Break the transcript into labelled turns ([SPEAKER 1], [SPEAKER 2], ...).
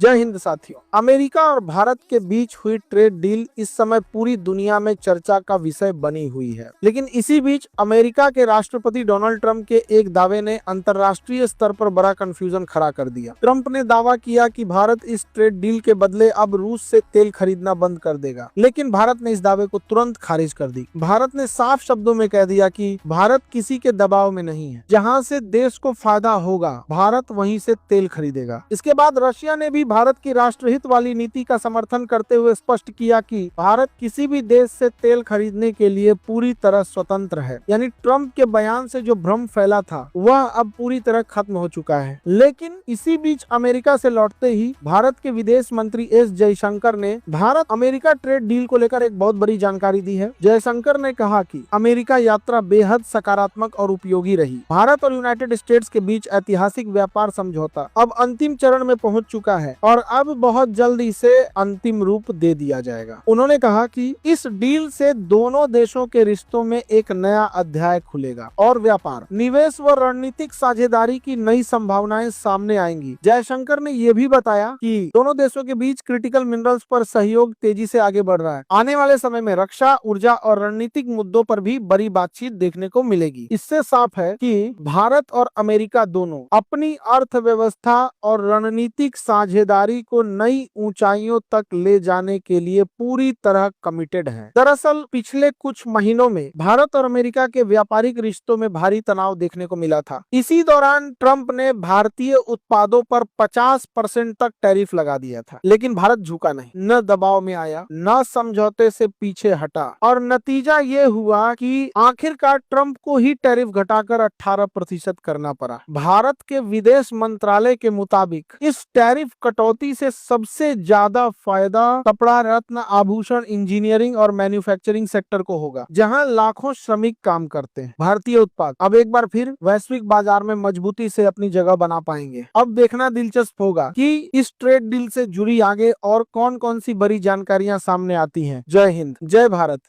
[SPEAKER 1] जय हिंद साथियों। अमेरिका और भारत के बीच हुई ट्रेड डील इस समय पूरी दुनिया में चर्चा का विषय बनी हुई है। लेकिन इसी बीच अमेरिका के राष्ट्रपति डोनाल्ड ट्रंप के एक दावे ने अंतर्राष्ट्रीय स्तर पर बड़ा कंफ्यूजन खड़ा कर दिया। ट्रंप ने दावा किया कि भारत इस ट्रेड डील के बदले अब रूस से तेल खरीदना बंद कर देगा, लेकिन भारत ने इस दावे को तुरंत खारिज कर दी। भारत ने साफ शब्दों में कह दिया कि भारत किसी के दबाव में नहीं है, जहां से देश को फायदा होगा भारत वहीं से तेल खरीदेगा। इसके बाद रशिया ने भी भारत की राष्ट्रहित वाली नीति का समर्थन करते हुए स्पष्ट किया कि भारत किसी भी देश से तेल खरीदने के लिए पूरी तरह स्वतंत्र है। यानी ट्रंप के बयान से जो भ्रम फैला था वह अब पूरी तरह खत्म हो चुका है। लेकिन इसी बीच अमेरिका से लौटते ही भारत के विदेश मंत्री एस जयशंकर ने भारत अमेरिका ट्रेड डील को लेकर एक बहुत बड़ी जानकारी दी है। जयशंकर ने कहा कि अमेरिका यात्रा बेहद सकारात्मक और उपयोगी रही। भारत और यूनाइटेड स्टेट्स के बीच ऐतिहासिक व्यापार समझौता अब अंतिम चरण में पहुंच चुका है और अब बहुत जल्द इसे अंतिम रूप दे दिया जाएगा। उन्होंने कहा कि इस डील से दोनों देशों के रिश्तों में एक नया अध्याय खुलेगा और व्यापार, निवेश व रणनीतिक साझेदारी की नई संभावनाएं सामने आएंगी। जयशंकर ने यह भी बताया कि दोनों देशों के बीच क्रिटिकल मिनरल्स पर सहयोग तेजी से आगे बढ़ रहा है। आने वाले समय में रक्षा, ऊर्जा और रणनीतिक मुद्दों पर भी बड़ी बातचीत देखने को मिलेगी। इससे साफ है कि भारत और अमेरिका दोनों अपनी अर्थव्यवस्था और रणनीतिक साझेदारी को नई ऊंचाइयों तक ले जाने के लिए पूरी तरह कमिटेड हैं। दरअसल पिछले कुछ महीनों में भारत और अमेरिका के व्यापारिक रिश्तों में भारी तनाव देखने को मिला था। इसी दौरान ट्रंप ने भारतीय उत्पादों पर 50% तक टैरिफ लगा दिया था, लेकिन भारत झुका नहीं, न दबाव में आया, न समझौते से पीछे हटा और नतीजा ये हुआ कि आखिरकार ट्रंप को ही टैरिफ घटाकर 18% करना पड़ा। भारत के विदेश मंत्रालय के मुताबिक इस टैरिफ कटौती से सबसे ज्यादा फायदा कपड़ा, रत्न, आभूषण, इंजीनियरिंग और मैन्युफैक्चरिंग सेक्टर को होगा, जहां लाखों श्रमिक काम करते हैं। भारतीय उत्पाद अब एक बार फिर वैश्विक बाजार में मजबूती से अपनी जगह बना पाएंगे। अब देखना दिलचस्प होगा कि इस ट्रेड डील से जुड़ी आगे और कौन कौन सी बड़ी जानकारियां सामने आती हैं। जय हिंद, जय भारत।